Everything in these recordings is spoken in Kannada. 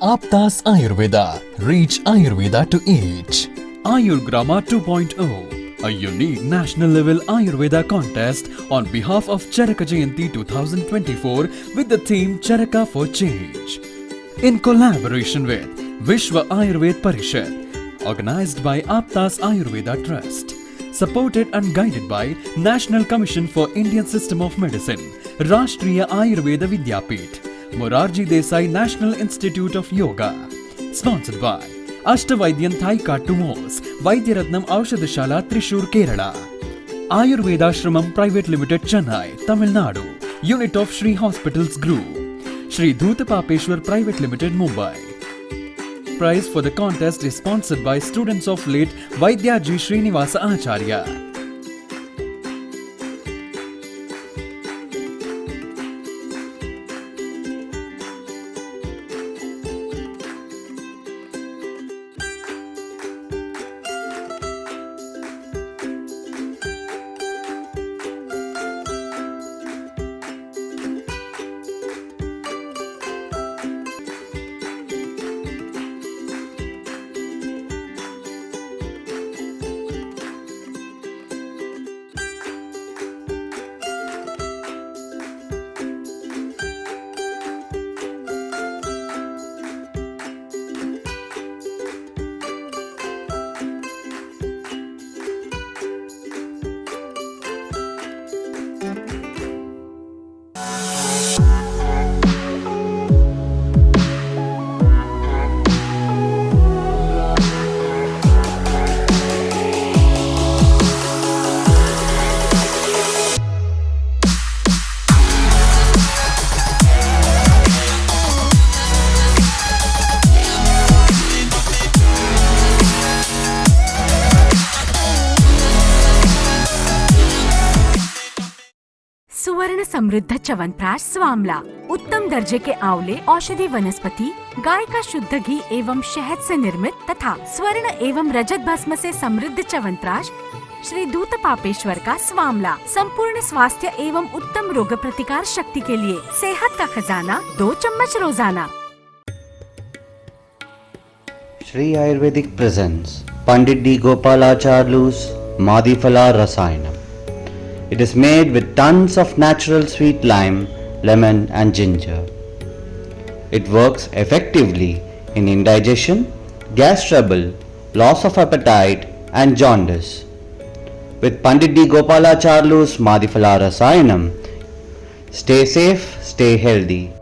Aptas Ayurveda. Reach Ayurveda to each. Ayurgrama 2.0, a unique national level Ayurveda contest on behalf of Charaka Jayanti 2024 with the theme Charaka for Change. In collaboration with Vishwa Ayurved Parishad, organized by Aptas Ayurveda Trust, supported and guided by National Commission for Indian System of Medicine, Rashtriya Ayurveda Vidyapith, Morarji Desai National Institute of Yoga, sponsored by Ashtavaidyan Thaika Tumos, Vaidyaratnam Aushadashala Trishur Kerala, Ayurveda Shramam Private Limited Chennai, Tamil Nadu, Unit of Shri Hospitals Group, Shri Dhutapapeshwar Private Limited Mumbai. Prize for the contest is sponsored by students of late Vaidyaji Srinivasa Acharya. सुवर्ण समृद्ध च्यवनप्राश स्वामला, उत्तम दर्जे के आंवले औषधि वनस्पति, गाय का शुद्ध घी एवं शहद से निर्मित तथा स्वर्ण एवं रजत भस्म से समृद्ध च्यवनप्राश श्री धूतपापेश्वर का स्वामला, संपूर्ण स्वास्थ्य एवं उत्तम रोग प्रतिकार शक्ति के लिए सेहत का खजाना, 2 चम्मच रोजाना। Sri Ayurvedic presents Pandit D. Gopalacharlu's Madhifala Rasayanam. It is made with tons of natural sweet lime, lemon and ginger. It works effectively in indigestion, gas trouble, loss of appetite and jaundice. With Pandit D. Gopalacharlu's Madhifala Rasayanam, stay safe, stay healthy.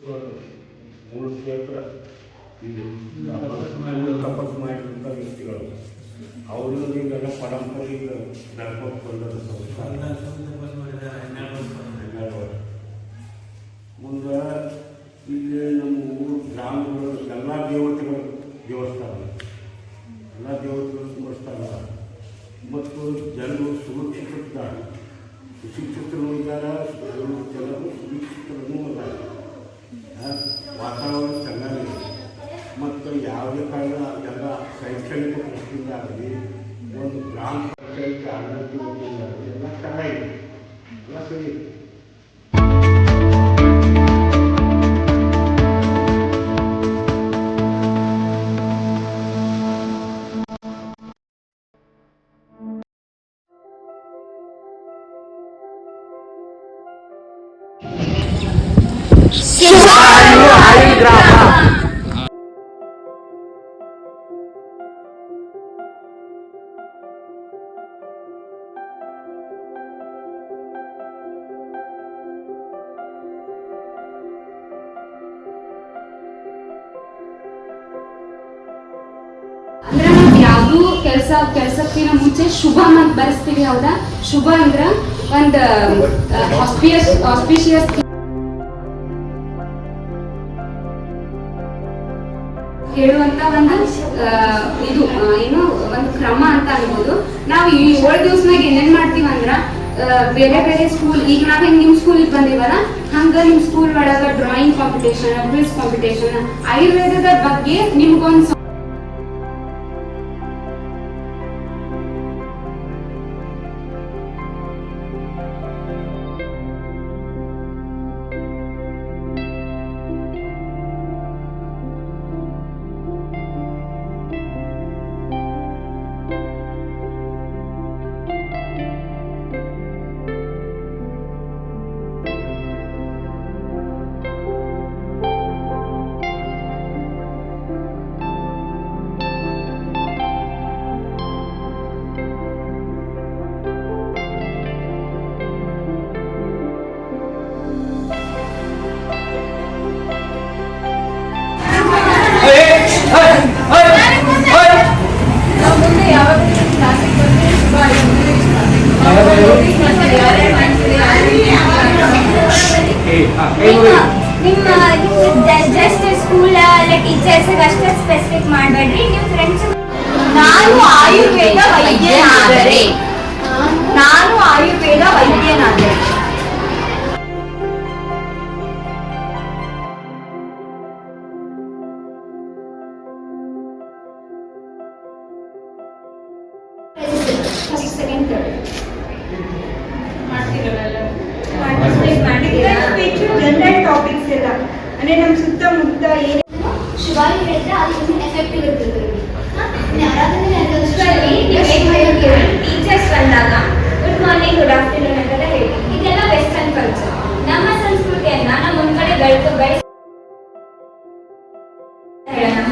ಮೂರು ಕ್ಷೇತ್ರ ಇದು ತಪಸ್ಸು ಮಾಡಿದಂಥ ವ್ಯಕ್ತಿಗಳು ಅವರು ಈಗೆಲ್ಲ ಪರಂಪರೆ ನಡ್ಕೊಂಡು ಬಂದದ್ದು ಮುಂದೆ ಇಲ್ಲಿ ನಮ್ಮ ಊರು ಗ್ರಾಮಗಳು ಎಲ್ಲ ದೇವತೆಗಳು ದೇವಸ್ಥಾನ ಎಲ್ಲ ದೇವತೆಗಳು ದೇವಸ್ಥಾನ ಮತ್ತು ಜನರು ಸುರಕ್ಷಿತರಿದ್ದಾರೆ ಸುಶಿಕ್ಷಿತರು ಇದ್ದಾರೆ ಜನರು ಸುರಕ್ಷಿತರನ್ನು ಇದ್ದಾರೆ ವಾತಾವರಣ ಚೆನ್ನಾಗಿದೆ ಮತ್ತು ಯಾವುದೇ ಕಾರಣ ಎಲ್ಲ ಶೈಕ್ಷಣಿಕ ದೃಷ್ಟಿಯಿಂದ ಆಗಲಿ ಒಂದು ಗ್ರಾಮ ಪಂಚಾಯತ್ ಆಡಳಿತ ವತಿಯಿಂದ ಆಗಲಿ ಎಲ್ಲ ಚೆನ್ನಾಗಿದೆ ಎಲ್ಲ ಸರಿ ಇದೆ. ಅಂದ್ರೆ ನಾವು ಯಾವ್ದು ಕೆಲ್ಸಕ್ಕಿಂತ ಮುಂಚೆ ಶುಭ ಅಂತ ಬರೆಸ್ತೀವಿ. ಹೌದಾ? ಶುಭ ಅಂದ್ರ ಒಂದು ಆಸ್ಪಿಷಿಯಸ್ ಹೇಳುವಂತ ಒಂದು ಇದು ಏನು ಒಂದು ಕ್ರಮ ಅಂತ ಅನ್ಬೋದು. ನಾವು ಈ 7 ದಿವಸನಾಗ ಏನೇನ್ ಮಾಡ್ತೀವಿ ಅಂದ್ರ ಬೇರೆ ಬೇರೆ ಸ್ಕೂಲ್, ಈಗ ನಾವ್ ಹೆಂಗ್ ನಿಮ್ ಸ್ಕೂಲಿಗೆ ಬಂದಿವಲ್ಲ ಹಂಗ ನಿಮ್ ಸ್ಕೂಲ್ ಒಳಗ ಡ್ರಾಯಿಂಗ್ ಕಾಂಪಿಟೇಷನ್, ಕ್ವಿಜ್ ಕಾಂಪಿಟೇಷನ್, ಆಯುರ್ವೇದದ ಬಗ್ಗೆ ನಿಮ್ಗೊಂದು ಜಸ್ಟ್ ಸ್ಕೂಲ್ ಟೀಚರ್ಸ್ ಅಷ್ಟೇ ಸ್ಪೆಸಿಫಿಕ್ ಮಾಡಬೇಡ್ರಿ. ನಿಮ್ಮ ಫ್ರೆಂಡ್ಸ್ ನಾನು ಆಯುರ್ವೇದ ವೈದ್ಯನಾದರೆ first second third general topics ಎಲ್ಲ ಅಂದ್ರೆ ನಮ್ಮ ಸುತ್ತಮುತ್ತ ಏನು ಶಿವಾಲಿ ಹೇಳಿದ್ರೆ ಅದು ಇನ್ನೂ ಎಫೆಕ್ಟಿವ್ ಇರ್ತದೆ. ಟೀಚರ್ಸ್ ಬಂದಾಗ ಗುಡ್ ಮಾರ್ನಿಂಗ್, ಗುಡ್ ಆಫ್ಟರ್ನೂನ್ ಅಂತೆಲ್ಲ ಹೇಳಿ, ಇದೆಲ್ಲ ವೆಸ್ಟರ್ನ್ ಕಲ್ಚರ್. ನಮ್ಮ ಸಂಸ್ಕೃತಿಯನ್ನ ನಾವು ಮುಂದ್ಗಡೆ ಬೆಳೆಸಿ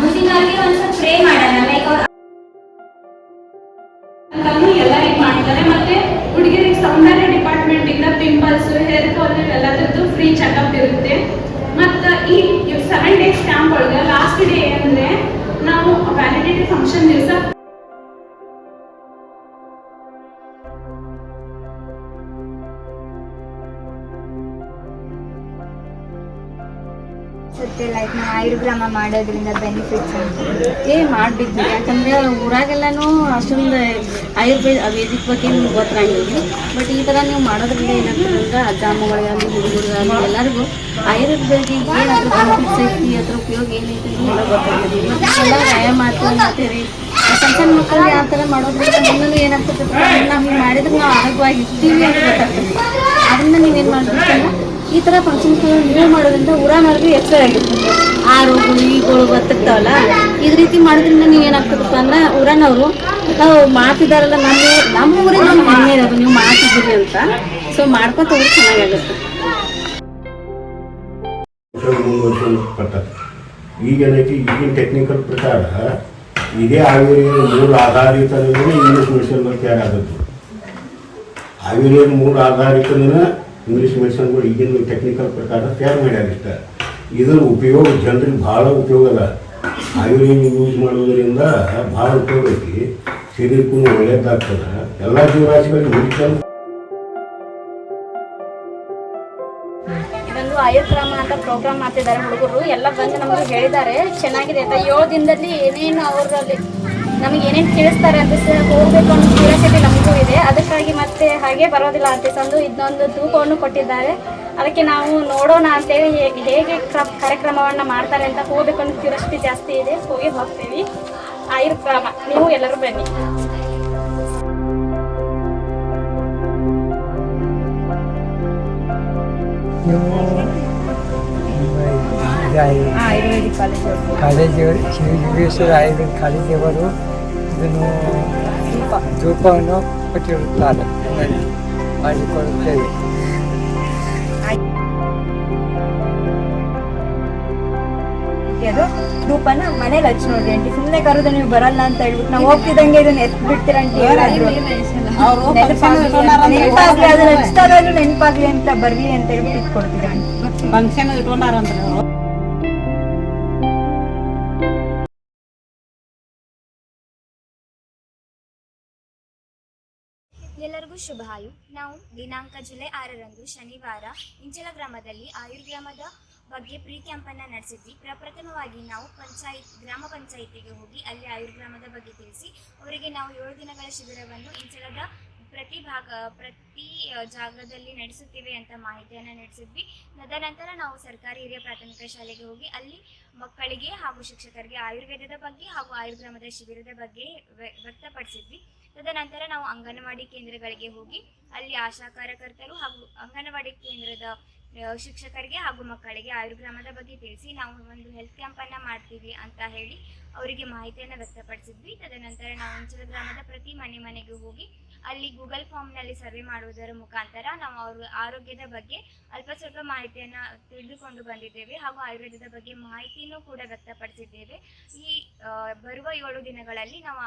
ಮುಂದಿನವ್ರಿಗೆ ಒಂದ್ಸಲ ಪ್ರೇ ಮಾಡೋಣ. ಲೈಕ್ ಅವ್ರು ಎಲ್ಲರಿಗೂ ಮಾಡ್ತಾರೆ. ಮತ್ತೆ ಹುಡುಗಿಯರಿಗೆ ಸೌಂದರ್ಯ ಡಿಪಾರ್ಟ್ಮೆಂಟ್ ಇಂದ ಪಿಂಪಲ್ಸ್, ಹೇರ್ ಫಾಲ್ ಎಲ್ಲದರದ್ದು ಫ್ರೀ ಚೆಕಪ್ ಇರುತ್ತೆ. ಮತ್ತು ಈ 7 days ಕ್ಯಾಂಪ್ ಒಳಗೆ ಲಾಸ್ಟ್ ಡೇ ಏನಂದ್ರೆ ನಾವು ವ್ಯಾಲಿಡಿಟಿ ಫಂಕ್ಷನ್ ದಿವಸ ಲೈಕ್ ನಾವು ಆಯುರ್ಗ್ರಾಮ ಮಾಡೋದ್ರಿಂದ ಬೆನಿಫಿಟ್ಸ್ ಅಂತ ಮಾಡಿಬಿದ್ವಿ. ಯಾಕಂದರೆ ಊರಾಗೆಲ್ಲನೂ ಅಷ್ಟೊಂದು ವೇದಿಕ್ ಬಗ್ಗೆ ನಿಮ್ಗೆ ಗೊತ್ತಾಗಿಲ್ಲ. ಬಟ್ ಈ ಥರ ನೀವು ಮಾಡೋದ್ರಿಂದ ಏನಾಗ್ತದೆ ಅಂದ್ರೆ ಅಜ್ಜ ಅಮ್ಮಗಳಿಗಾಗಲಿ ಹುಡುಗರಿಗಾಗಲಿ ಎಲ್ಲರಿಗೂ ಆಯುರ್ವೇದಿಗೆ ಏನಾದರೂ ಬೆನಿಫಿಟ್ಸ್ ಐತಿ, ಅದ್ರ ಉಪಯೋಗ ಏನೈತಿ ಅಂತ ಎಲ್ಲ ಗೊತ್ತಾಗಿದೆ. ಮತ್ತು ಎಲ್ಲ ವ್ಯಾಯಾಮ ಮಾಡ್ತೀರಿ ಸಣ್ಣ ಸಣ್ಣ ಮಕ್ಕಳಿಗೆ ಆ ಥರ ಮಾಡೋದ್ರಿಂದ ಮುಂದೆ ಏನಾಗ್ತದೆ ನಾವು ಹಿಂಗೆ ಮಾಡಿದ್ರೆ ನಾವು ಆರೋಗ್ಯವಾಗಿರ್ತೀವಿ ಅಂತ ಗೊತ್ತಾಗ್ತದೆ. ಅದರಿಂದ ನೀವೇನು ಮಾಡಬೇಕಂದ್ರೆ ಈ ಥರ ಫಂಕ್ಷನ್ಸ್ಗಳು ನೀವು ಮಾಡೋದ್ರಿಂದ ಊರಾನವ್ರಿಗೆ ಎಕ್ಸ್ಟ್ರಾ ಆಗಿರ್ತದೆ. ಆ ರೋಗಗಳು ಈಗಳು ಬರ್ತಿರ್ತಾವಲ್ಲ, ಇದೇ ರೀತಿ ಮಾಡೋದ್ರಿಂದ ನೀವು ಏನಾಗ್ತದಪ್ಪ ಅಂದ್ರೆ ಊರಾನವರು ನಾವು ಮಾಡ್ತಿದ್ದಾರಲ್ಲ ನಮ್ಮ ಊರಿಗೆ ನಮ್ಮ ಹೆಮ್ಮೆ ಇರೋದು ನೀವು ಮಾಡ್ತಿದ್ದೀರಿ ಅಂತ. ಸೊ ಮಾಡ್ಕೊತ ಹೋದ್ರೆ ಚೆನ್ನಾಗಾಗುತ್ತೆ. ಈಗೇನೈತಿ, ಈಗಿನ ಟೆಕ್ನಿಕಲ್ ಪ್ರಕಾರ ಇದೇ ಆಯುರ್ವೇದ ಮೂಲ ಆಧಾರಿತನೇ ಇಂಗ್ಲೀಷ್ ಮೆಡಿಸಿನ್ಗಳು ತಯಾರಾಗುತ್ತೆ. ಆಯುರ್ವೇದ ಮೂಲ ಆಧಾರಿತನೇ ಇಂಗ್ಲೀಷ್ ಮೆಡಿಸಿನ್ಗಳು ಈಗಿನ ಟೆಕ್ನಿಕಲ್ ಪ್ರಕಾರ ತಯಾರು ಮಾಡ್ಯಾರ. ಇಷ್ಟ ಇದರ ಉಪಯೋಗ ಜನರಿಗೆ ಭಾಳ ಉಪಯೋಗ ಅದ. ಆಯುರ್ವೇದ ಯೂಸ್ ಮಾಡೋದರಿಂದ ಭಾಳ ಉಪಯೋಗ ಐತಿ. ಶರೀರಕ್ಕೂ ಒಳ್ಳೇದಾಗ್ತದೆ. ಎಲ್ಲ ಜೀವರಾಶಿಗಳಿಗೆ ಹುಡುಕಲು ಇದೊಂದು ಆಯುರ್ಗ್ರಾಮ ಅಂತ ಪ್ರೋಗ್ರಾಮ್ ಮಾಡ್ತಿದ್ದಾರೆ ಹುಡುಗರು ಎಲ್ಲ ಬಂದು ನಮಗೆ ಹೇಳಿದ್ದಾರೆ ಚೆನ್ನಾಗಿದೆ ಅಂತ. 7 ದಿನದಲ್ಲಿ ಏನೇನು ಅವರಲ್ಲಿ ನಮಗೆ ಏನೇನು ತಿಳಿಸ್ತಾರೆ ಅಂತ ಹೋಗ್ಬೇಕು ಅನ್ನೋ ಕ್ಯೂರಿಯಾಸಿಟಿ ನಮಗೂ ಇದೆ. ಅದಕ್ಕಾಗಿ ಮತ್ತೆ ಹಾಗೆ ಬರೋದಿಲ್ಲ ಅಂತ ತಂದು ಇದನ್ನೊಂದು ತೂಕವನ್ನು ಕೊಟ್ಟಿದ್ದಾರೆ. ಅದಕ್ಕೆ ನಾವು ನೋಡೋಣ ಅಂತೇಳಿ ಹೇಗೆ ಕಾರ್ಯಕ್ರಮವನ್ನು ಮಾಡ್ತಾರೆ ಅಂತ ಹೋಗ್ಬೇಕು ಅನ್ನೋ ಕ್ಯೂರಿಯಾಸಿಟಿ ಜಾಸ್ತಿ ಇದೆ. ಹೋಗ್ತೀವಿ ಆಯುರ್ಗ್ರಾಮ. ನೀವು ಎಲ್ಲರೂ ಬನ್ನಿ. ಆಯುರ್ವೇದಿಕ್ ಕಾಲೇಜು ಶ್ರೀ ಆಯುರ್ವೇದ ಕಾಲೇಜವರು ಇದನ್ನು ಧೂಪವನ್ನು ಕೊಟ್ಟಿರುತ್ತಾರೆ ಮಾಡಿಕೊಡುತ್ತೇವೆ. ಅದು ಧೂಪನ ಮನೇಲಿ ಹಚ್ಚಿ ನೋಡ್ರಿ ಆಂಟಿ. ಸುಮ್ಮನೆ ಕರೆದು ನೀವು ಬರಲ್ಲ ಅಂತ ಹೇಳ್ಬಿಟ್ಟು ನಾವು ಹೋಗ್ತಿದ್ದಂಗೆ ಇದನ್ನ ಎತ್ ಬಿಡ್ತೀರ ಆಂಟಿ. ನೆನಪಾಗ್ಲಿ ಅದನ್ನ ಹಚ್ಚಿದಾಗಲೂ ನೆನಪಾಗ್ಲಿ ಅಂತ ಬರ್ಲಿ ಅಂತ ಹೇಳ್ಬಿಟ್ಟು ಇಟ್ಕೊಡ್ತೀರ ಆಂಟಿ. ಫಂಕ್ಷನ್ ಇಟ್ಕೊಂಡಾರಂದ್ರೆ ಎಲ್ಲರಿಗೂ ಶುಭಾಯು. ನಾವು ದಿನಾಂಕ ಜುಲೈ 6ರಂದು ಶನಿವಾರ ಇಂಚಲ ಗ್ರಾಮದಲ್ಲಿ ಆಯುರ್ಗ್ರಾಮದ ಬಗ್ಗೆ ಪ್ರೀ ಕ್ಯಾಂಪನ್ನು ನಡೆಸಿದ್ವಿ. ಪ್ರಪ್ರಥಮವಾಗಿ ನಾವು ಗ್ರಾಮ ಪಂಚಾಯಿತಿಗೆ ಹೋಗಿ ಅಲ್ಲಿ ಆಯುರ್ಗ್ರಾಮದ ಬಗ್ಗೆ ತಿಳಿಸಿ ಅವರಿಗೆ ನಾವು 7 ದಿನಗಳ ಶಿಬಿರವನ್ನು ಇಂಚಲದ ಪ್ರತಿ ಜಾಗದಲ್ಲಿ ನಡೆಸುತ್ತೇವೆ ಅಂತ ಮಾಹಿತಿಯನ್ನು ನಡೆಸಿದ್ವಿ. ತದನಂತರ ನಾವು ಸರ್ಕಾರಿ ಹಿರಿಯ ಪ್ರಾಥಮಿಕ ಶಾಲೆಗೆ ಹೋಗಿ ಅಲ್ಲಿ ಮಕ್ಕಳಿಗೆ ಹಾಗೂ ಶಿಕ್ಷಕರಿಗೆ ಆಯುರ್ವೇದದ ಬಗ್ಗೆ ಹಾಗೂ ಆಯುರ್ಗ್ರಾಮದ ಶಿಬಿರದ ಬಗ್ಗೆ ವ್ಯಕ್ತಪಡಿಸಿದ್ವಿ. ತದನಂತರ ನಾವು ಅಂಗನವಾಡಿ ಕೇಂದ್ರಗಳಿಗೆ ಹೋಗಿ ಅಲ್ಲಿ ಆಶಾ ಕಾರ್ಯಕರ್ತರು ಹಾಗೂ ಅಂಗನವಾಡಿ ಕೇಂದ್ರದ ಶಿಕ್ಷಕರಿಗೆ ಹಾಗೂ ಮಕ್ಕಳಿಗೆ ಆಯುರ್ಗ್ರಾಮದ ಬಗ್ಗೆ ತಿಳಿಸಿ ನಾವು ಒಂದು ಹೆಲ್ತ್ ಕ್ಯಾಂಪನ್ನು ಮಾಡ್ತೀವಿ ಅಂತ ಹೇಳಿ ಅವರಿಗೆ ಮಾಹಿತಿಯನ್ನು ವ್ಯಕ್ತಪಡಿಸಿದ್ವಿ. ತದನಂತರ ನಾವು ಇಂಚಲ ಗ್ರಾಮದ ಪ್ರತಿ ಮನೆಗೆ ಹೋಗಿ ಅಲ್ಲಿ ಗೂಗಲ್ ಫಾರ್ಮ್ನಲ್ಲಿ ಸರ್ವೆ ಮಾಡುವುದರ ಮುಖಾಂತರ ನಾವು ಅವರ ಆರೋಗ್ಯದ ಬಗ್ಗೆ ಅಲ್ಪ ಸ್ವಲ್ಪ ಮಾಹಿತಿಯನ್ನು ತಿಳಿದುಕೊಂಡು ಬಂದಿದ್ದೇವೆ ಹಾಗೂ ಆಯುರ್ವೇದದ ಬಗ್ಗೆ ಮಾಹಿತಿಯನ್ನು ಕೂಡ ವ್ಯಕ್ತಪಡಿಸಿದ್ದೇವೆ. ಈ ಬರುವ 7 ದಿನಗಳಲ್ಲಿ ನಾವು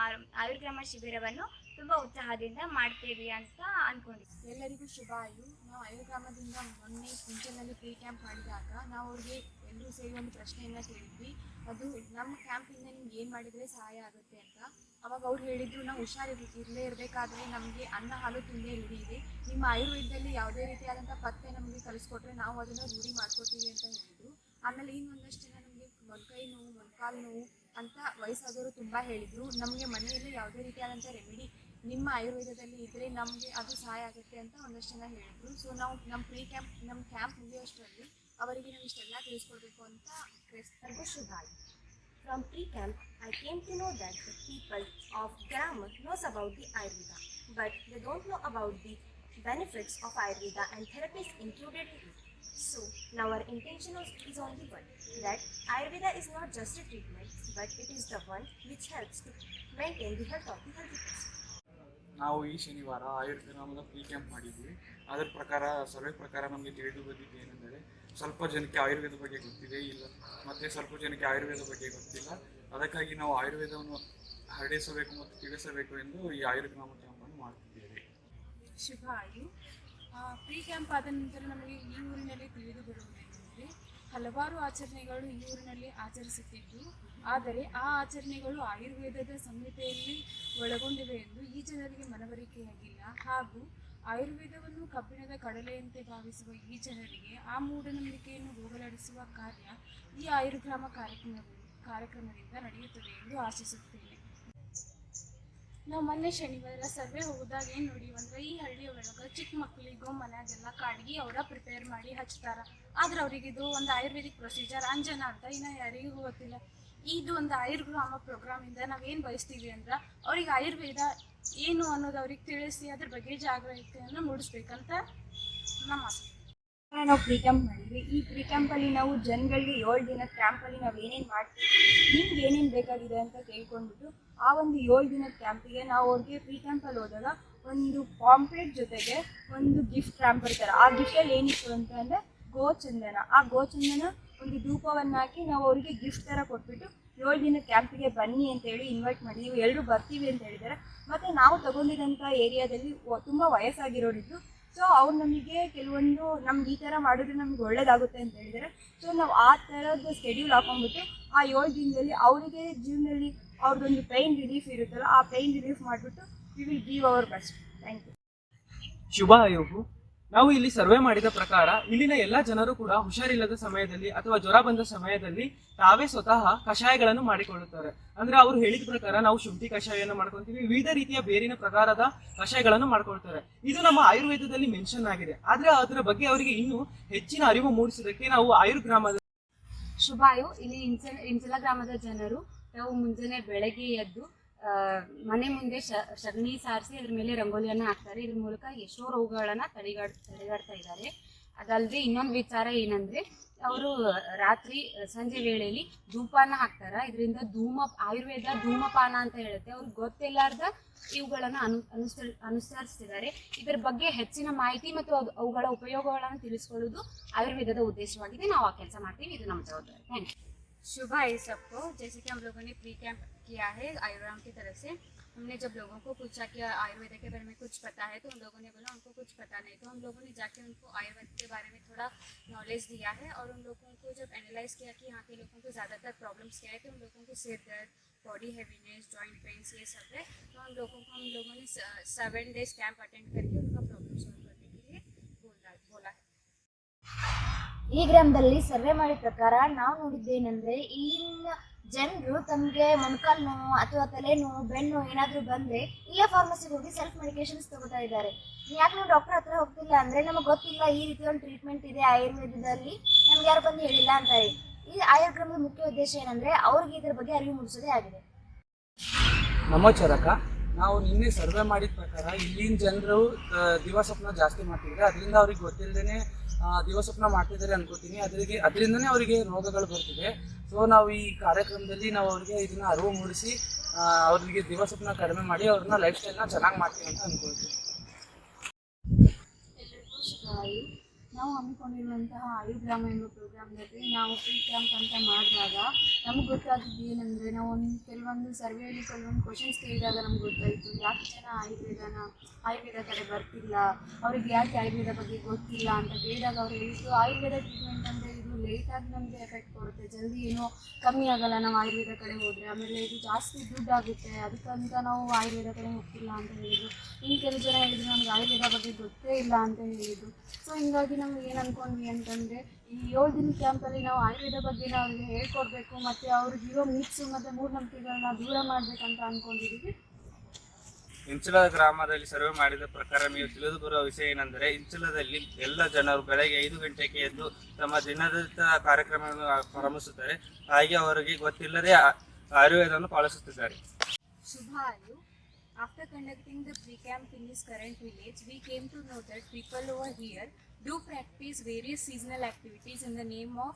ಆಯುರ್ಗ್ರಾಮ ಶಿಬಿರವನ್ನು ತುಂಬ ಉತ್ಸಾಹದಿಂದ ಮಾಡ್ತೇವೆ ಅಂತ ಅಂದ್ಕೊಂಡಿದ್ದೀವಿ. ಎಲ್ಲರಿಗೂ ಶುಭಾಯು. ನಾವು ಆಯುರ್ಗ್ರಾಮದಿಂದ ಮೊನ್ನೆ ಇಂಚಲಲ್ಲಿ ಪ್ರೀ ಕ್ಯಾಂಪ್ ಮಾಡಿದಾಗ ನಾವು ಅವ್ರಿಗೆ ಎಲ್ಲರೂ ಸೇರಿ ಒಂದು ಪ್ರಶ್ನೆಯನ್ನು ಕೇಳಿದ್ವಿ. ಅದು ನಮ್ಮ ಕ್ಯಾಂಪಿಂದ ನಿಮ್ಗೆ ಏನು ಮಾಡಿದರೆ ಸಹಾಯ ಆಗುತ್ತೆ ಅಂತ. ಅವಾಗ ಅವ್ರು ಹೇಳಿದ್ರು, ನಾವು ಹುಷಾರಿರಲೇ ಇರಬೇಕಾದ್ರೆ ನಮಗೆ ಅನ್ನ ಹಾಲು ತಿಂದೇ ರೂಢಿ ಇದೆ. ನಿಮ್ಮ ಆಯುರ್ವೇದದಲ್ಲಿ ಯಾವುದೇ ರೀತಿಯಾದಂಥ ಪಥ್ಯ ನಮಗೆ ಕಲಿಸ್ಕೊಟ್ರೆ ನಾವು ಅದನ್ನು ರೂಢಿ ಮಾಡ್ಕೊತೀವಿ ಅಂತ ಹೇಳಿದರು. ಆಮೇಲೆ ಇನ್ನೊಂದಷ್ಟು ಜನ ನಮಗೆ ಮೊಣಕೈ ನೋವು, ಮೊಣಕಾಲು ನೋವು ಅಂತ ವಯಸ್ಸಾದವರು ತುಂಬ ಹೇಳಿದರು. ನಮಗೆ ಮನೆಯಲ್ಲಿ ಯಾವುದೇ ರೀತಿಯಾದಂಥ ರೆಮಿಡಿ ನಿಮ್ಮ ಆಯುರ್ವೇದದಲ್ಲಿ ಇದ್ದರೆ ನಮಗೆ ಅದು ಸಹಾಯ ಆಗುತ್ತೆ ಅಂತ ಒಂದಷ್ಟು ಜನ ಹೇಳಿದರು. ಸೊ ನಾವು ನಮ್ಮ ಕ್ಯಾಂಪ್ ಮುಗಿಯೋಷ್ಟರಲ್ಲಿ ಅವರಿಗೆ ನಾವು ಇಷ್ಟೆಲ್ಲ ತಿಳಿಸ್ಕೊಡ್ಬೇಕು ಅಂತ ಎಲ್ಲರಿಗೂ ಶುಭಾಯು. From pre-camp, I came to know that the people of Grama knows about the Ayurveda, but they don't know about the benefits of Ayurveda and therapies included in it. So, now our intention is only one, that Ayurveda is not just a treatment, but it is the one which helps to maintain the health of the healthy person. ನಾವು ಈ ಶನಿವಾರ ಆಯುರ್ಗ್ರಾಮದ ಪ್ರೀ ಕ್ಯಾಂಪ್ ಮಾಡಿದ್ವಿ. ಅದರ ಪ್ರಕಾರ ಸರ್ವೆ ಪ್ರಕಾರ ನಮಗೆ ತಿಳಿದು ಬಂದಿದ್ದು ಏನೆಂದರೆ, ಸ್ವಲ್ಪ ಜನಕ್ಕೆ ಆಯುರ್ವೇದ ಬಗ್ಗೆ ಗೊತ್ತಿದೆ ಇಲ್ಲ, ಮತ್ತು ಸ್ವಲ್ಪ ಜನಕ್ಕೆ ಆಯುರ್ವೇದ ಬಗ್ಗೆ ಗೊತ್ತಿಲ್ಲ. ಅದಕ್ಕಾಗಿ ನಾವು ಆಯುರ್ವೇದವನ್ನು ಹರಡಿಸಬೇಕು ಮತ್ತು ತಿಳಿಸಬೇಕು ಎಂದು ಈ ಆಯುರ್ಗ್ರಾಮ ಕ್ಯಾಂಪನ್ನು ಮಾಡುತ್ತಿದ್ದೇವೆ. ಶುಭಾಯು. ಪ್ರೀ ಕ್ಯಾಂಪ್ ಆದ ನಂತರ ನಮಗೆ ಈ ಊರಿನಲ್ಲಿ ತಿಳಿದು ಬರುವುದೇನೆಂದರೆ, ಹಲವಾರು ಆಚರಣೆಗಳು ಈ ಊರಿನಲ್ಲಿ ಆಚರಿಸುತ್ತಿದ್ದು, ಆದರೆ ಆ ಆಚರಣೆಗಳು ಆಯುರ್ವೇದದ ಸಂಹಿತೆಯಲ್ಲಿ ಒಳಗೊಂಡಿವೆ ಎಂದು ಈ ಜನರಿಗೆ ಮನವರಿಕೆಯಾಗಿಲ್ಲ. ಹಾಗೂ ಆಯುರ್ವೇದವನ್ನು ಕಬ್ಬಿಣದ ಕಡಲೆಯಂತೆ ಭಾವಿಸುವ ಈ ಜನರಿಗೆ ಆ ಮೂಢನಂಬಿಕೆಯನ್ನು ಹೋಗಲಾಡಿಸುವ ಕಾರ್ಯ ಈ ಆಯುರ್ಗ್ರಾಮ ಕಾರ್ಯಕ್ರಮದಿಂದ ನಡೆಯುತ್ತದೆ ಎಂದು ಆಶಿಸುತ್ತೇನೆ. ನಾವು ಮೊನ್ನೆ ಶನಿವಾರ ಸರ್ವೆ ಹೋದಾಗ ಏನು ನೋಡಿವಂದ್ರೆ, ಈ ಹಳ್ಳಿಯ ಒಳಗೆ ಚಿಕ್ಕ ಮಕ್ಕಳಿಗೂ ಮನೆಯಾಗೆಲ್ಲ ಕಾಡಿಗೆ ಅವರ ಪ್ರಿಪೇರ್ ಮಾಡಿ ಹಚ್ತಾರ. ಆದ್ರೆ ಅವರಿಗಿದು ಒಂದು ಆಯುರ್ವೇದಿಕ್ ಪ್ರೊಸೀಜರ್ ಅಂಜನ ಅಂತ ಇನ್ನು ಯಾರಿಗೂ ಗೊತ್ತಿಲ್ಲ. ಇದು ಒಂದು ಆಯುರ್ಗ್ರಾಮ ಪ್ರೋಗ್ರಾಮಿಂದ ನಾವೇನು ಬಯಸ್ತೀವಿ ಅಂದ್ರೆ, ಅವ್ರಿಗೆ ಆಯುರ್ವೇದ ಏನು ಅನ್ನೋದು ಅವ್ರಿಗೆ ತಿಳಿಸಿ ಅದ್ರ ಬಗ್ಗೆ ಜಾಗೃತಿಯನ್ನು ಮೂಡಿಸ್ಬೇಕಂತ ನಮ್ಮ ಆಸೆ. ನಾವು ಪ್ರೀ ಕ್ಯಾಂಪ್ ಮಾಡಿದ್ವಿ. ಈ ಪ್ರೀ ಕ್ಯಾಂಪಲ್ಲಿ ನಾವು ಜನಗಳಿಗೆ 7 ದಿನದ ಕ್ಯಾಂಪಲ್ಲಿ ನಾವು ಏನೇನು ಮಾಡ್ತೀವಿ, ನಿಮ್ಗೆ ಏನೇನು ಬೇಕಾಗಿದೆ ಅಂತ ಕೇಳ್ಕೊಂಡ್ಬಿಟ್ಟು ಆ ಒಂದು 7 ದಿನದ ಕ್ಯಾಂಪಿಗೆ ನಾವು ಅವ್ರಿಗೆ ಪ್ರೀ ಕ್ಯಾಂಪಲ್ಲಿ ಹೋದಾಗ ಒಂದು ಪಾಂಪ್ಲೆಟ್ ಜೊತೆಗೆ ಒಂದು ಗಿಫ್ಟ್ ರ್ಯಾಂಪ್ ಬರ್ತಾರೆ. ಆ ಗಿಫ್ಟಲ್ಲಿ ಏನಿತ್ತು ಅಂತಂದರೆ ಗೋಚಂದನ. ಆ ಗೋಚಂದನ ಒಂದು ಧೂಪವನ್ನು ಹಾಕಿ ನಾವು ಅವರಿಗೆ ಗಿಫ್ಟ್ ಥರ ಕೊಟ್ಬಿಟ್ಟು 7 ದಿನ ಕ್ಯಾಂಪಿಗೆ ಬನ್ನಿ ಅಂತೇಳಿ ಇನ್ವೈಟ್ ಮಾಡಿದ್ದೀವಿ. ಎಲ್ಲರೂ ಬರ್ತೀವಿ ಅಂತ ಹೇಳಿದ್ದಾರೆ. ಮತ್ತು ನಾವು ತಗೊಂಡಿರೋಂಥ ಏರಿಯಾದಲ್ಲಿ ತುಂಬ ವಯಸ್ಸಾಗಿರೋರಿದ್ದು, ಸೊ ಅವ್ರು ನಮಗೆ ಕೆಲವೊಂದು ನಮ್ಗೆ ಈ ಥರ ಮಾಡಿದ್ರೆ ನಮ್ಗೆ ಒಳ್ಳೇದಾಗುತ್ತೆ ಅಂತ ಹೇಳಿದ್ದಾರೆ. ಸೊ ನಾವು ಆ ಥರದ ಸ್ಕೆಡ್ಯೂಲ್ ಹಾಕೊಂಡ್ಬಿಟ್ಟು ಆ 7 ದಿನದಲ್ಲಿ ಅವರಿಗೆ ಜೀವನದಲ್ಲಿ ಅವ್ರದ್ದೊಂದು ಪೈನ್ ರಿಲೀಫ್ ಇರುತ್ತಲ್ಲ, ಆ ಪೈನ್ ರಿಲೀಫ್ ಮಾಡಿಬಿಟ್ಟು we will give our best. Thank you. ಶುಭ ಆಯೋಗು ನಾವು ಇಲ್ಲಿ ಸರ್ವೆ ಮಾಡಿದ ಪ್ರಕಾರ ಇಲ್ಲಿನ ಎಲ್ಲ ಜನರು ಕೂಡ ಹುಷಾರಿಲ್ಲದ ಸಮಯದಲ್ಲಿ ಅಥವಾ ಜ್ವರ ಬಂದ ಸಮಯದಲ್ಲಿ ತಾವೇ ಸ್ವತಃ ಕಷಾಯಗಳನ್ನು ಮಾಡಿಕೊಳ್ಳುತ್ತಾರೆ. ಅಂದ್ರೆ ಅವರು ಹೇಳಿದ ಪ್ರಕಾರ ನಾವು ಶುಂಠಿ ಕಷಾಯವನ್ನು ಮಾಡ್ಕೊಂತೀವಿ, ವಿವಿಧ ರೀತಿಯ ಬೇರಿನ ಪ್ರಕಾರದ ಕಷಾಯಗಳನ್ನು ಮಾಡ್ಕೊಳ್ತಾರೆ. ಇದು ನಮ್ಮ ಆಯುರ್ವೇದದಲ್ಲಿ ಮೆನ್ಷನ್ ಆಗಿದೆ. ಆದ್ರೆ ಅದರ ಬಗ್ಗೆ ಅವರಿಗೆ ಇನ್ನೂ ಹೆಚ್ಚಿನ ಅರಿವು ಮೂಡಿಸೋದಕ್ಕೆ ನಾವು ಆಯುರ್ಗ್ರಾಮದ ಶುಭಾಯು ಇಲ್ಲಿ ಇಂಚಲ ಗ್ರಾಮದ ಜನರು ನಾವು ಮುಂಜಾನೆ ಬೆಳಗ್ಗೆ ಎದ್ದು ಮನೆ ಮುಂದೆ ಸಗಣಿ ಸಾರಿಸಿ ಅದ್ರ ಮೇಲೆ ರಂಗೋಲಿಯನ್ನು ಹಾಕ್ತಾರೆ. ಇದ್ರ ಮೂಲಕ ಎಷ್ಟೋ ರೋಗಗಳನ್ನು ತಡೆಗಟ್ತಾ ಇದ್ದಾರೆ. ಅದಲ್ಲದೆ ಇನ್ನೊಂದು ವಿಚಾರ ಏನಂದ್ರೆ ಅವರು ರಾತ್ರಿ ಸಂಜೆ ವೇಳೆಯಲ್ಲಿ ಧೂಪನ ಹಾಕ್ತಾರ. ಇದರಿಂದ ಆಯುರ್ವೇದ ಧೂಮಪಾನ ಅಂತ ಹೇಳುತ್ತೆ. ಅವ್ರಿಗೆ ಗೊತ್ತಿಲ್ಲಾರ್ದ ಇವುಗಳನ್ನು ಅನುಸರಿಸ್ತಿದ್ದಾರೆ. ಇದರ ಬಗ್ಗೆ ಹೆಚ್ಚಿನ ಮಾಹಿತಿ ಮತ್ತು ಅವುಗಳ ಉಪಯೋಗಗಳನ್ನು ತಿಳಿಸ್ಕೊಳ್ಳೋದು ಆಯುರ್ವೇದದ ಉದ್ದೇಶವಾಗಿದೆ. ನಾವು ಆ ಕೆಲಸ ಮಾಡ್ತೀವಿ. ಇದು ನಮ್ಮ ಜವಾಬ್ದಾರಿ. Thank you. शुभ है सबको। जैसे कि हम लोगों ने प्री कैंप किया है आयुर्वेद की तरफ से, हमने जब लोगों को पूछा कि आयुर्वेद के बारे में कुछ पता है तो उन लोगों ने बोला उनको कुछ पता नहीं। तो हम लोगों ने जाके उनको आयुर्वेद के बारे में थोड़ा नॉलेज दिया है और उन लोगों को जब एनालाइज किया कि यहाँ के लोगों को ज़्यादातर प्रॉब्लम्स क्या है, तो उन लोगों को सिर दर्द, बॉडी हैवीनेस, जॉइंट पेन्स ये सब है। तो हम लोगों ने 7 days कैंप अटेंड करके उनका प्रॉब्लम सॉल्व करने के लिए बोला है। ಈ ಗ್ರಾಮದಲ್ಲಿ ಸರ್ವೆ ಮಾಡಿದ ಪ್ರಕಾರ ನಾವು ನೋಡಿದ್ದೇನೆಂದ್ರೆ ಇಲ್ಲಿನ ಜನರು ತಮಗೆ ಮೊಣಕಾಲು ನೋವು ಅಥವಾ ತಲೆನೋವು, ಬೆನ್ನು ಏನಾದರೂ ಬಂದರೆ ಇಲ್ಲೇ ಫಾರ್ಮಸಿಗೆ ಹೋಗಿ ಸೆಲ್ಫ್ ಮೆಡಿಕೇಶನ್ಸ್ ತಗೋತಾ ಇದ್ದಾರೆ. ಯಾಕೆ ನಾವು ಡಾಕ್ಟರ್ ಹತ್ರ ಹೋಗ್ತಿಲ್ಲ ಅಂದರೆ ನಮಗೆ ಗೊತ್ತಿಲ್ಲ ಈ ರೀತಿ ಒಂದು ಟ್ರೀಟ್ಮೆಂಟ್ ಇದೆ ಆಯುರ್ವೇದದಲ್ಲಿ, ನಮ್ಗೆ ಯಾರು ಬಂದು ಹೇಳಿಲ್ಲ ಅಂತಾರೆ. ಈ ಆಯುರ್ಗ್ರಾಮದ ಮುಖ್ಯ ಉದ್ದೇಶ ಏನಂದರೆ ಅವ್ರಿಗೆ ಇದರ ಬಗ್ಗೆ ಅರಿವು ಮೂಡಿಸೋದೇ ಆಗಿದೆ. ನಮ್ಮ ಚರಕ ನಾವು ನಿನ್ನೆ ಸರ್ವೆ ಮಾಡಿದ ಪ್ರಕಾರ ಇಲ್ಲಿನ ಜನರು ದಿವಸಪ್ನ ಜಾಸ್ತಿ ಮಾಡ್ತಿದ್ದಾರೆ. ಅದರಿಂದ ಅವ್ರಿಗೆ ಗೊತ್ತಿಲ್ಲದೇ ದಿವಸಪ್ನ ಮಾಡ್ತಿದ್ದಾರೆ ಅನ್ಕೋತೀನಿ. ಅದರಿಂದನೇ ಅವರಿಗೆ ರೋಗಗಳು ಬರ್ತಿದೆ. ಸೊ ನಾವು ಈ ಕಾರ್ಯಕ್ರಮದಲ್ಲಿ ನಾವು ಅವರಿಗೆ ಇದನ್ನ ಅರಿವು ಮೂಡಿಸಿ ಅವರಿಗೆ ದಿವಸಪ್ನ ಕಡಿಮೆ ಮಾಡಿ ಅವ್ರನ್ನ ಲೈಫ್ ಸ್ಟೈಲ್ನ ಚೆನ್ನಾಗಿ ಮಾಡ್ತೀವಿ ಅಂತ ಅನ್ಕೊಳ್ತೀವಿ. ನಾವು ಹಮ್ಮಿಕೊಂಡಿರುವಂತಹ ಆಯುರ್ಗ್ರಾಮ ಎಂಬ ಪ್ರೋಗ್ರಾಮ್ನಲ್ಲಿ ನಾವು ಪ್ರೀ ಕ್ಯಾಂಪ್ ಅಂತ ಮಾಡಿದಾಗ ನಮಗೆ ಗೊತ್ತಾಗಿದ್ದು ಏನಂದರೆ ನಾವು ಕೆಲವೊಂದು ಸರ್ವೆಯಲ್ಲಿ ಕೆಲವೊಂದು ಕ್ವಶನ್ಸ್ ಕೇಳಿದಾಗ ನಮ್ಗೆ ಗೊತ್ತಾಯಿತು ಯಾಕೆ ಜನ ಆಯುರ್ವೇದ ಕಡೆ ಬರ್ತಿಲ್ಲ, ಅವ್ರಿಗೆ ಯಾಕೆ ಆಯುರ್ವೇದ ಬಗ್ಗೆ ಗೊತ್ತಿಲ್ಲ ಅಂತ ಕೇಳಿದಾಗ ಅವ್ರು ಹೇಳಿದ್ದು ಆಯುರ್ವೇದ ಟ್ರೀಟ್ಮೆಂಟ್ ಅಂದರೆ ಇದು ಲೇಟಾಗಿ ನಮಗೆ ಎಫೆಕ್ಟ್ ಕೊಡುತ್ತೆ, ಜಲ್ದಿ ಏನೋ ಕಮ್ಮಿ ಆಗೋಲ್ಲ ನಾವು ಆಯುರ್ವೇದ ಕಡೆ ಹೋದರೆ, ಆಮೇಲೆ ಇದು ಜಾಸ್ತಿ ದುಡ್ಡಾಗುತ್ತೆ, ಅದಕ್ಕಂತ ನಾವು ಆಯುರ್ವೇದ ಕಡೆ ಹೋಗ್ತಿಲ್ಲ ಅಂತ ಹೇಳಿದ್ರು. ಇನ್ನು ಕೆಲವು ಜನ ಹೇಳಿದ್ರು ನಮ್ಗೆ ಆಯುರ್ವೇದ ಬಗ್ಗೆ ಗೊತ್ತೇ ಇಲ್ಲ ಅಂತ ಹೇಳಿದ್ರು. ಸೊ ಹಿಂಗಾಗಿ ನಾವು ಏನು ಅಂದ್ಕೊಂಡ್ವಿ ಅಂತಂದರೆ ಈ 7 ದಿನ ಕ್ಯಾಂಪಲ್ಲಿ ನಾವು ಆಯುರ್ವೇದ ಬಗ್ಗೆ ಅವ್ರಿಗೆ ಹೇಳ್ಕೊಡ್ಬೇಕು ಮತ್ತು ಅವ್ರಿಗಿರೋ ಮಿಕ್ಸು ಮತ್ತು ಮೂಢನಂಬಿಕೆಗಳನ್ನ ದೂರ ಮಾಡಬೇಕಂತ ಅಂದ್ಕೊಂಡಿದ್ದೀವಿ. ಇಂಚಲ ಗ್ರಾಮದಲ್ಲಿ ಸರ್ವೆ ಮಾಡಿದ ಪ್ರಕಾರ ನೀವು ತಿಳಿದು ಬರುವ ವಿಷಯ ಏನೆಂದರೆ ಇಂಚಲದಲ್ಲಿ ಎಲ್ಲ ಜನರು ಬೆಳಗ್ಗೆ 5 ಗಂಟೆಗೆ ಎದ್ದು ತಮ್ಮ ದಿನನಿತ್ಯ ಕಾರ್ಯಕ್ರಮವನ್ನು ಪ್ರಾರಂಭಿಸುತ್ತಾರೆ. ಹಾಗೆ ಅವರಿಗೆ ಗೊತ್ತಿಲ್ಲದೆ ಆಯುರ್ವೇದವನ್ನು ಪಾಲಿಸುತ್ತಿದ್ದಾರೆ. Shubhayu, after conducting the pre-camp in this current village, we came to know that people over here do practice various seasonal activities in the name of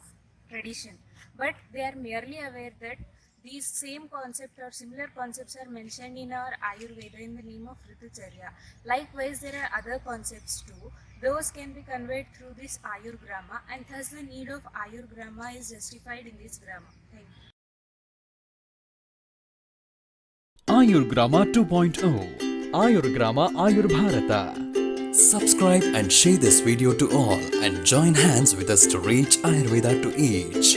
tradition, but they are merely aware that these same concepts or similar concepts are mentioned in our Ayurveda in the name of Ritucharya. Likewise, there are other concepts too. Those can be conveyed through this Ayurgrama, and thus the need of Ayurgrama is justified in this grama. Thank you. Ayurgrama 2.0 Ayurgrama Ayurbharata. Subscribe and share this video to all and join hands with us to reach Ayurveda to each.